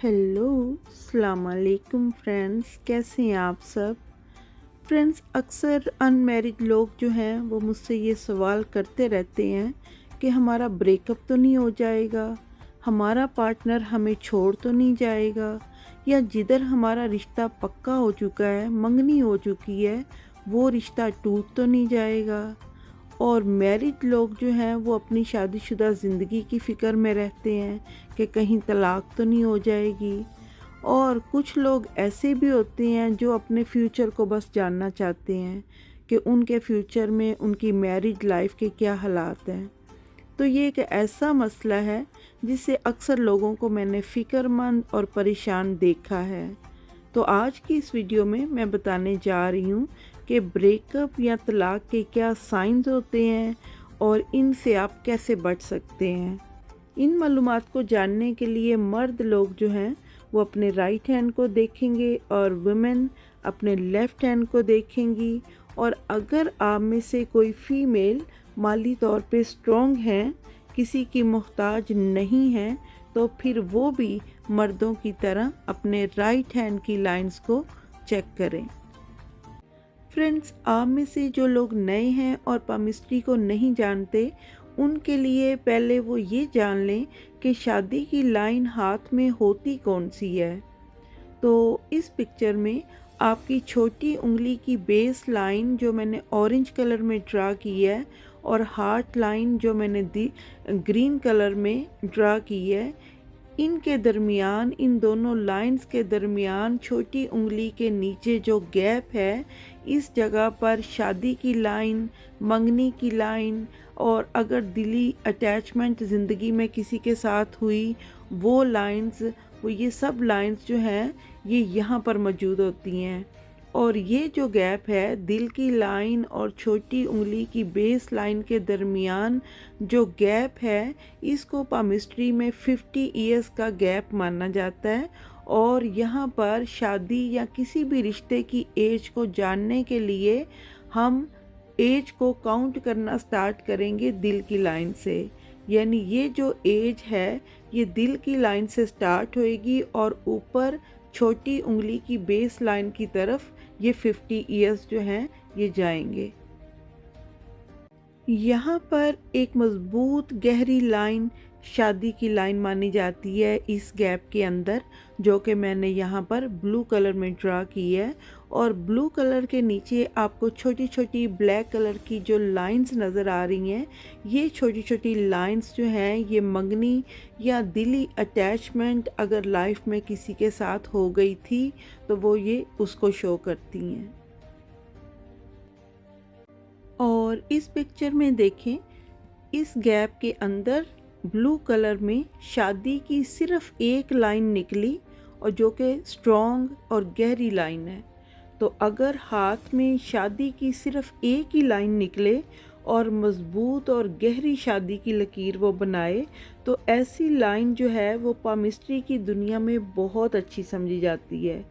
Hello अस्सलाम वालेकुम friends, कैसे हैं आप सब। फ्रेंड्स, अक्सर अनमैरिड लोग जो हैं वो मुझसे ये सवाल करते रहते हैं कि हमारा ब्रेकअप तो नहीं हो जाएगा, हमारा पार्टनर हमें छोड़ तो नहीं जाएगा, या जिधर हमारा रिश्ता पक्का हो चुका है, मंगनी हो चुकी है, वो रिश्ता टूट तो नहीं जाएगा। और मैरिड लोग जो हैं वो अपनी शादीशुदा ज़िंदगी की फ़िक्र में रहते हैं कि कहीं तलाक तो नहीं हो जाएगी। और कुछ लोग ऐसे भी होते हैं जो अपने फ्यूचर को बस जानना चाहते हैं कि उनके फ्यूचर में उनकी मैरिड लाइफ के क्या हालात हैं। तो ये एक ऐसा मसला है जिससे अक्सर लोगों को मैंने फ़िक्रमंद और परेशान देखा है। तो आज की इस वीडियो में मैं बताने जा रही हूँ कि ब्रेकअप या तलाक के क्या साइंस होते हैं और इनसे आप कैसे बच सकते हैं। इन मालूमात को जानने के लिए मर्द लोग जो हैं वो अपने राइट हैंड को देखेंगे और वुमेन अपने लेफ़्ट हैंड को देखेंगी। और अगर आप में से कोई फ़ीमेल माली तौर पे स्ट्रॉन्ग हैं, किसी की मोहताज नहीं है, तो फिर वो भी मर्दों की तरह अपने राइट हैंड की लाइंस को चेक करें। फ्रेंड्स, आप में से जो लोग नए हैं और पामिस्ट्री को नहीं जानते, उनके लिए पहले वो ये जान लें कि शादी की लाइन हाथ में होती कौन सी है। तो इस पिक्चर में आपकी छोटी उंगली की बेस लाइन जो मैंने ऑरेंज कलर में ड्रा की है और हार्ट लाइन जो मैंने ग्रीन कलर में ड्रा की है, इनके दरमियान, इन दोनों लाइंस के दरमियान छोटी उंगली के नीचे जो गैप है, इस जगह पर शादी की लाइन, मंगनी की लाइन और अगर दिली अटैचमेंट ज़िंदगी में किसी के साथ हुई वो लाइंस, वो ये सब लाइंस जो हैं ये यहाँ पर मौजूद होती हैं। और ये जो गैप है दिल की लाइन और छोटी उंगली की बेस लाइन के दरमियान जो गैप है, इसको पामिस्ट्री में 50 ईयर्स का गैप माना जाता है। और यहाँ पर शादी या किसी भी रिश्ते की एज को जानने के लिए हम एज को काउंट करना स्टार्ट करेंगे दिल की लाइन से। यानी ये जो एज है ये दिल की लाइन से स्टार्ट होएगी और ऊपर छोटी उंगली की बेस लाइन की तरफ ये 50 ईयर्स जो हैं ये जाएंगे। यहाँ पर एक मज़बूत गहरी लाइन शादी की लाइन मानी जाती है इस गैप के अंदर, जो कि मैंने यहाँ पर ब्लू कलर में ड्रा की है। और ब्लू कलर के नीचे आपको छोटी छोटी ब्लैक कलर की जो लाइंस नज़र आ रही हैं, ये छोटी छोटी लाइंस जो हैं ये मंगनी या दिली अटैचमेंट अगर लाइफ में किसी के साथ हो गई थी तो वो ये उसको शो करती हैं। और इस पिक्चर में देखें, इस गैप के अंदर ब्लू कलर में शादी की सिर्फ एक लाइन निकली और जो कि स्ट्रॉन्ग और गहरी लाइन है। तो अगर हाथ में शादी की सिर्फ एक ही लाइन निकले और मज़बूत और गहरी शादी की लकीर वो बनाए, तो ऐसी लाइन जो है वो पामिस्ट्री की दुनिया में बहुत अच्छी समझी जाती है।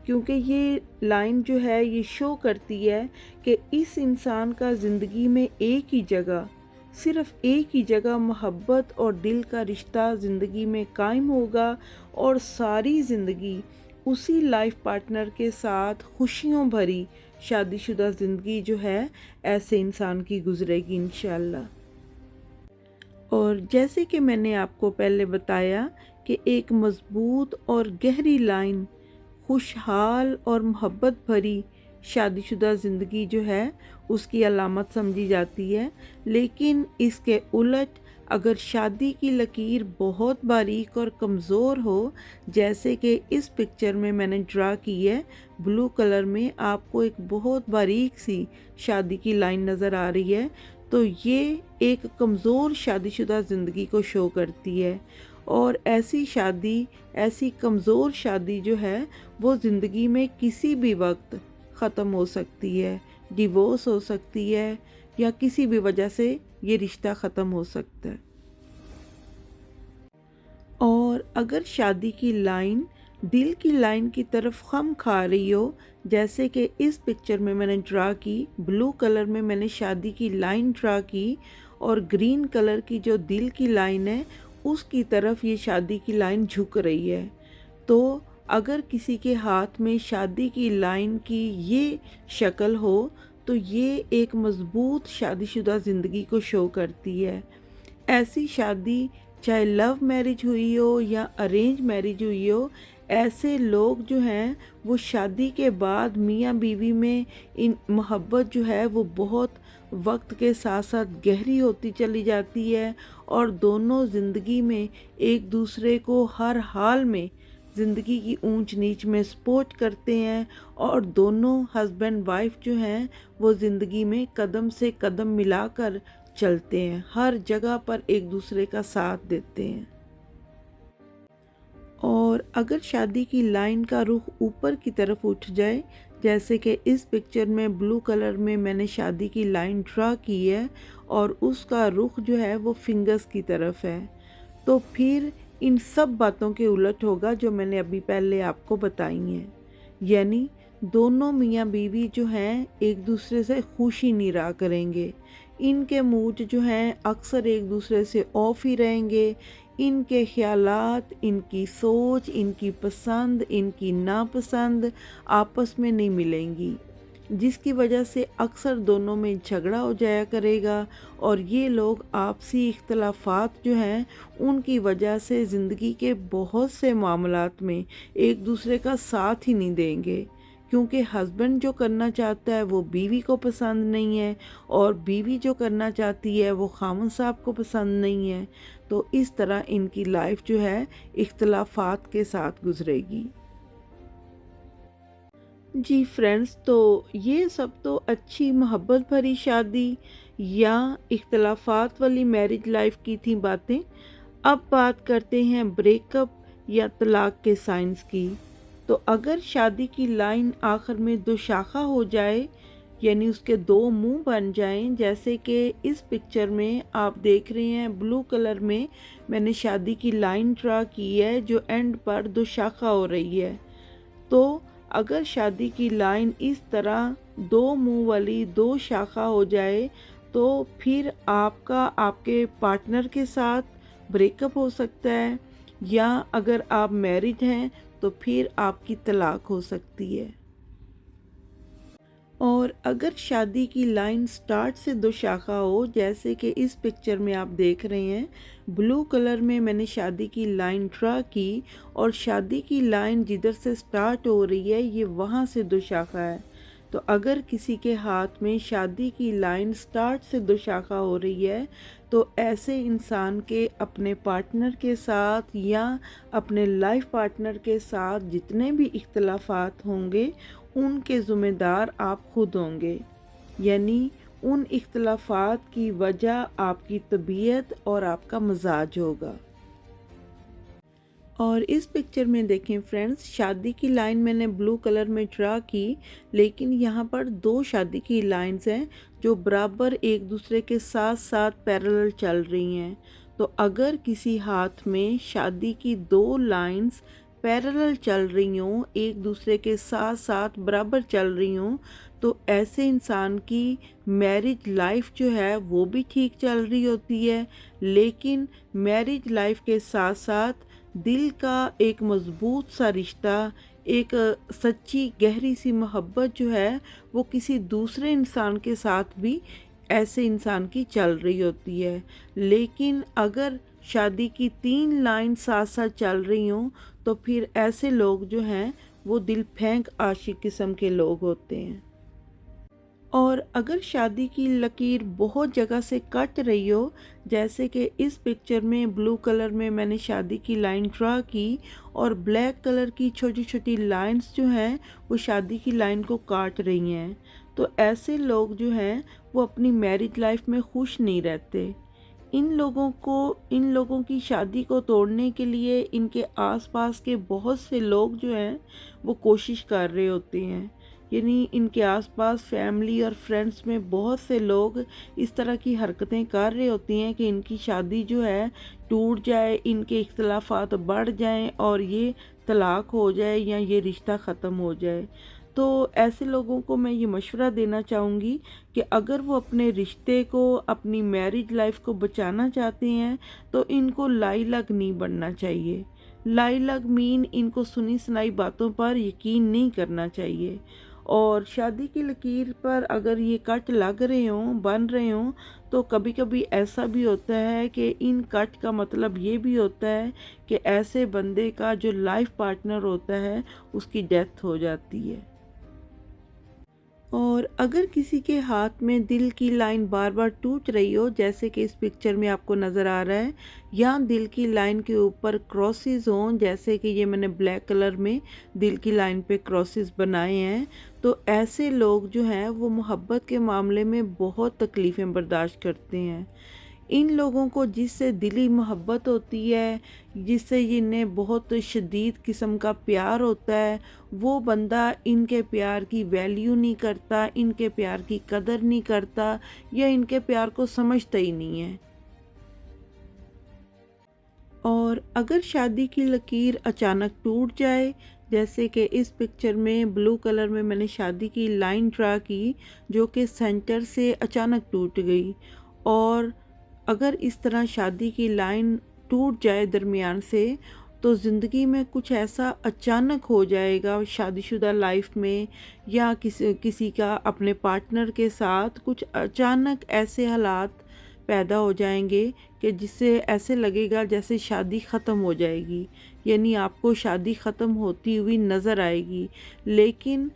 क्योंकि ये लाइन जो है ये शो करती है कि इस इंसान का ज़िंदगी में एक ही जगह, सिर्फ एक ही जगह मोहब्बत और दिल का रिश्ता ज़िंदगी में कायम होगा और सारी ज़िंदगी उसी लाइफ पार्टनर के साथ खुशियों भरी शादीशुदा ज़िंदगी जो है ऐसे इंसान की गुजरेगी इंशाल्लाह। और जैसे कि मैंने आपको पहले बताया कि एक मज़बूत और गहरी लाइन खुशहाल और मोहब्बत भरी शादीशुदा ज़िंदगी जो है उसकी अलामत समझी जाती है। लेकिन इसके उलट अगर शादी की लकीर बहुत बारीक और कमज़ोर हो, जैसे कि इस पिक्चर में मैंने ड्रा की है ब्लू कलर में, आपको एक बहुत बारीक सी शादी की लाइन नज़र आ रही है, तो ये एक कमज़ोर शादीशुदा ज़िंदगी को शो करती है। और ऐसी शादी, ऐसी कमज़ोर शादी जो है वो ज़िंदगी में किसी भी वक्त ख़त्म हो सकती है, डिवोर्स हो सकती है या किसी भी वजह से ये रिश्ता ख़त्म हो सकता है। और अगर शादी की लाइन दिल की लाइन की तरफ खम खा रही हो, जैसे कि इस पिक्चर में मैंने ड्रा की, ब्लू कलर में मैंने शादी की लाइन ड्रा की और ग्रीन कलर की जो दिल की लाइन है उसकी तरफ ये शादी की लाइन झुक रही है, तो अगर किसी के हाथ में शादी की लाइन की ये शक्ल हो तो ये एक मज़बूत शादीशुदा ज़िंदगी को शो करती है। ऐसी शादी चाहे लव मैरिज हुई हो या अरेंज मैरिज हुई हो, ऐसे लोग जो हैं वो शादी के बाद मियाँ बीवी में इन मोहब्बत जो है वो बहुत वक्त के साथ साथ गहरी होती चली जाती है और दोनों ज़िंदगी में एक दूसरे को हर हाल में ज़िंदगी की ऊंच नीच में सपोर्ट करते हैं और दोनों हस्बैंड वाइफ जो हैं वो ज़िंदगी में कदम से कदम मिलाकर चलते हैं, हर जगह पर एक दूसरे का साथ देते हैं। और अगर शादी की लाइन का रुख ऊपर की तरफ उठ जाए, जैसे कि इस पिक्चर में ब्लू कलर में मैंने शादी की लाइन ड्रा की है और उसका रुख जो है वो फिंगर्स की तरफ है, तो फिर इन सब बातों के उलट होगा जो मैंने अभी पहले आपको बताई हैं। यानी दोनों मियाँ बीवी जो हैं एक दूसरे से खुशी नहीं रहा करेंगे, इनके मूड जो हैं अक्सर एक दूसरे से ऑफ ही रहेंगे, इनके ख्यालात, इनकी सोच, इनकी पसंद, इनकी नापसंद आपस में नहीं मिलेंगी, जिसकी वजह से अक्सर दोनों में झगड़ा हो जाया करेगा और ये लोग आपसी इख्तलाफात जो हैं उनकी वजह से ज़िंदगी के बहुत से मामलात में एक दूसरे का साथ ही नहीं देंगे, क्योंकि हस्बैंड जो करना चाहता है वो बीवी को पसंद नहीं है और बीवी जो करना चाहती है वो खामन साहब को पसंद नहीं है। तो इस तरह इनकी लाइफ जो है इख्तलाफात के साथ गुजरेगी। जी फ्रेंड्स, तो ये सब तो अच्छी मोहब्बत भरी शादी या इख्तलाफात वाली मैरिज लाइफ की थी बातें। अब बात करते हैं ब्रेकअप या तलाक के साइंस की। तो अगर शादी की लाइन आखिर में दो शाखा हो जाए, यानी उसके दो मुंह बन जाएं, जैसे कि इस पिक्चर में आप देख रहे हैं ब्लू कलर में मैंने शादी की लाइन ड्रा की है जो एंड पर दो शाखा हो रही है। तो अगर शादी की लाइन इस तरह दो मुंह वाली दो शाखा हो जाए तो फिर आपका आपके पार्टनर के साथ ब्रेकअप हो सकता है, या अगर आप मैरिड हैं तो फिर आपकी तलाक हो सकती है। और अगर शादी की लाइन स्टार्ट से दो शाखा हो, जैसे कि इस पिक्चर में आप देख रहे हैं ब्लू कलर में मैंने शादी की लाइन ड्रा की और शादी की लाइन जिधर से स्टार्ट हो रही है ये वहाँ से दो शाखा है। तो अगर किसी के हाथ में शादी की लाइन स्टार्ट से दो शाखा हो रही है तो ऐसे इंसान के अपने पार्टनर के साथ या अपने लाइफ पार्टनर के साथ जितने भी इख्तलाफात होंगे उनके ज़िम्मेदार आप खुद होंगे, यानी उन इख्तलाफात की वजह आपकी तबीयत और आपका मिजाज होगा। और इस पिक्चर में देखें फ्रेंड्स, शादी की लाइन मैंने ब्लू कलर में ड्रा की, लेकिन यहाँ पर दो शादी की लाइंस हैं जो बराबर एक दूसरे के साथ साथ पैरेलल चल रही हैं। तो अगर किसी हाथ में शादी की दो लाइंस पैरेलल चल रही हों, एक दूसरे के साथ साथ बराबर चल रही हों, तो ऐसे इंसान की मैरिज लाइफ जो है वो भी ठीक चल रही होती है, लेकिन मैरिज लाइफ के साथ साथ दिल का एक मज़बूत सा रिश्ता, एक सच्ची गहरी सी मोहब्बत जो है वो किसी दूसरे इंसान के साथ भी ऐसे इंसान की चल रही होती है। लेकिन अगर शादी की तीन लाइन साथ साथ चल रही हों तो फिर ऐसे लोग जो हैं वो दिल फेंक आशिक किस्म के लोग होते हैं। और अगर शादी की लकीर बहुत जगह से कट रही हो, जैसे कि इस पिक्चर में ब्लू कलर में मैंने शादी की लाइन ड्रा की और ब्लैक कलर की छोटी छोटी लाइंस जो हैं वो शादी की लाइन को काट रही हैं, तो ऐसे लोग जो हैं वो अपनी मैरिज लाइफ में खुश नहीं रहते। इन लोगों की शादी को तोड़ने के लिए इनके आसपास के बहुत से लोग जो हैं वो कोशिश कर रहे होते हैं, यानी इनके आसपास फैमिली और फ्रेंड्स में बहुत से लोग इस तरह की हरकतें कर रहे होती हैं कि इनकी शादी जो है टूट जाए, इनके इख्तलाफात बढ़ जाएं और ये तलाक हो जाए या ये रिश्ता ख़त्म हो जाए। तो ऐसे लोगों को मैं ये मशवरा देना चाहूँगी कि अगर वो अपने रिश्ते को, अपनी मैरिज लाइफ को बचाना चाहते हैं तो इनको लाइलग नहीं बनना चाहिए। लाइलग मीन इनको सुनी सुनाई बातों पर यकीन नहीं करना चाहिए। और शादी की लकीर पर अगर ये कट लग रहे हों, बन रहे हों, तो कभी कभी ऐसा भी होता है कि इन कट का मतलब ये भी होता है कि ऐसे बंदे का जो लाइफ पार्टनर होता है उसकी डेथ हो जाती है। और अगर किसी के हाथ में दिल की लाइन बार बार टूट रही हो, जैसे कि इस पिक्चर में आपको नज़र आ रहा है, या दिल की लाइन के ऊपर क्रॉसेस हों, जैसे कि ये मैंने ब्लैक कलर में दिल की लाइन पे क्रॉसेस बनाए हैं, तो ऐसे लोग जो हैं वो मोहब्बत के मामले में बहुत तकलीफ़ें बर्दाश्त करते हैं। इन लोगों को जिससे दिली मोहब्बत होती है, जिससे इन्हें बहुत शदीद किस्म का प्यार होता है, वो बंदा इनके प्यार की वैल्यू नहीं करता, इनके प्यार की कदर नहीं करता, या इनके प्यार को समझता ही नहीं है। और अगर शादी की लकीर अचानक टूट जाए, जैसे कि इस पिक्चर में ब्लू कलर में मैंने शादी की लाइन ड्रा की जो कि सेंटर से अचानक टूट गई, और अगर इस तरह शादी की लाइन टूट जाए दरमियान से, तो ज़िंदगी में कुछ ऐसा अचानक हो जाएगा शादीशुदा लाइफ में, या किसी किसी का अपने पार्टनर के साथ कुछ अचानक ऐसे हालात पैदा हो जाएंगे कि जिससे ऐसे लगेगा जैसे शादी ख़त्म हो जाएगी, यानी आपको शादी ख़त्म होती हुई नज़र आएगी। लेकिन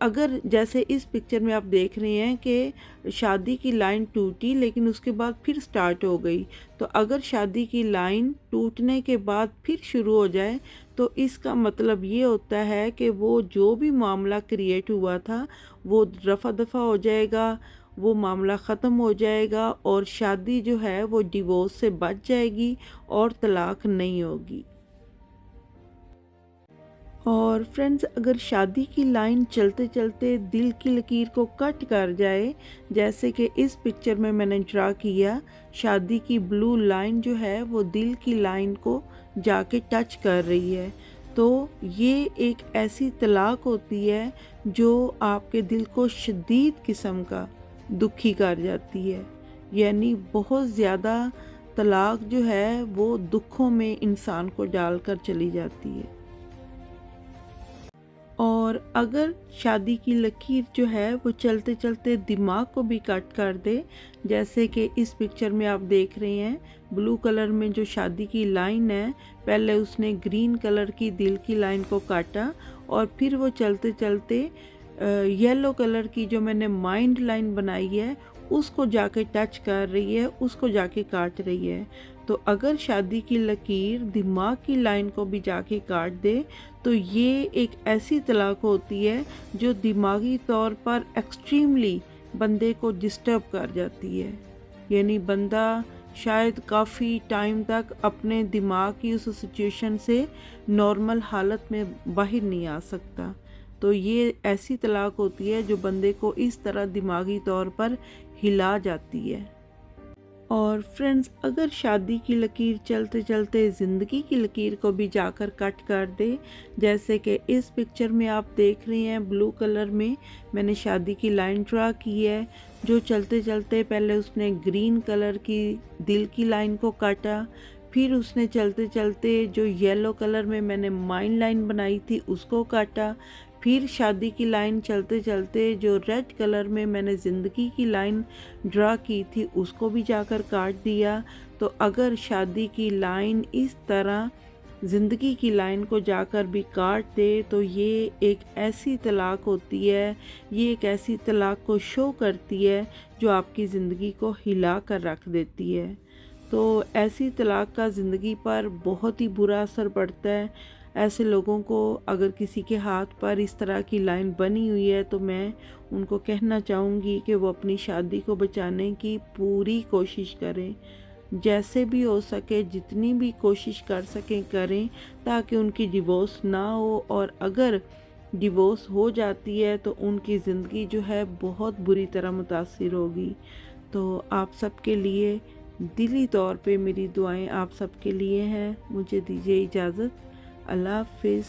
अगर जैसे इस पिक्चर में आप देख रहे हैं कि शादी की लाइन टूटी लेकिन उसके बाद फिर स्टार्ट हो गई, तो अगर शादी की लाइन टूटने के बाद फिर शुरू हो जाए, तो इसका मतलब ये होता है कि वो जो भी मामला क्रिएट हुआ था वो रफ़ा दफ़ा हो जाएगा, वो मामला ख़त्म हो जाएगा, और शादी जो है वो डिवोर्स से बच जाएगी और तलाक नहीं होगी। और फ्रेंड्स, अगर शादी की लाइन चलते चलते दिल की लकीर को कट कर जाए, जैसे कि इस पिक्चर में मैंने ड्रा किया, शादी की ब्लू लाइन जो है वो दिल की लाइन को जाके टच कर रही है, तो ये एक ऐसी तलाक होती है जो आपके दिल को शदीद किस्म का दुखी कर जाती है। यानी बहुत ज़्यादा तलाक जो है वो दुखों में इंसान को डालकर चली जाती है। और अगर शादी की लकीर जो है वो चलते चलते दिमाग को भी कट कर दे, जैसे कि इस पिक्चर में आप देख रहे हैं, ब्लू कलर में जो शादी की लाइन है, पहले उसने ग्रीन कलर की दिल की लाइन को काटा, और फिर वो चलते चलते येलो कलर की जो मैंने माइंड लाइन बनाई है उसको जाके टच कर रही है, उसको जाके काट रही है। तो अगर शादी की लकीर दिमाग की लाइन को भी जाके काट दे, तो ये एक ऐसी तलाक होती है जो दिमागी तौर पर एक्सट्रीमली बंदे को डिस्टर्ब कर जाती है। यानी बंदा शायद काफ़ी टाइम तक अपने दिमाग की उस सिचुएशन से नॉर्मल हालत में बाहर नहीं आ सकता। तो ये ऐसी तलाक होती है जो बंदे को इस तरह दिमागी तौर पर हिला जाती है। और फ्रेंड्स, अगर शादी की लकीर चलते चलते ज़िंदगी की लकीर को भी जाकर कट कर दे, जैसे कि इस पिक्चर में आप देख रहे हैं, ब्लू कलर में मैंने शादी की लाइन ड्रा की है, जो चलते चलते पहले उसने ग्रीन कलर की दिल की लाइन को काटा, फिर उसने चलते चलते जो येलो कलर में मैंने माइंड लाइन बनाई थी उसको काटा, फिर शादी की लाइन चलते चलते जो रेड कलर में मैंने ज़िंदगी की लाइन ड्रा की थी उसको भी जाकर काट दिया। तो अगर शादी की लाइन इस तरह ज़िंदगी की लाइन को जाकर भी काट दे, तो ये एक ऐसी तलाक होती है, ये एक ऐसी तलाक को शो करती है जो आपकी ज़िंदगी को हिला कर रख देती है। तो ऐसी तलाक का ज़िंदगी पर बहुत ही बुरा असर पड़ता है। ऐसे लोगों को अगर किसी के हाथ पर इस तरह की लाइन बनी हुई है, तो मैं उनको कहना चाहूँगी कि वो अपनी शादी को बचाने की पूरी कोशिश करें, जैसे भी हो सके, जितनी भी कोशिश कर सकें करें, ताकि उनकी डिवोर्स ना हो। और अगर डिवोर्स हो जाती है तो उनकी ज़िंदगी जो है बहुत बुरी तरह मुतासिर होगी। तो आप सबके लिए दिली तौर पे मेरी दुआएं आप सबके लिए हैं। मुझे दीजिए इजाज़त। अल्लाह हाफ़िज़।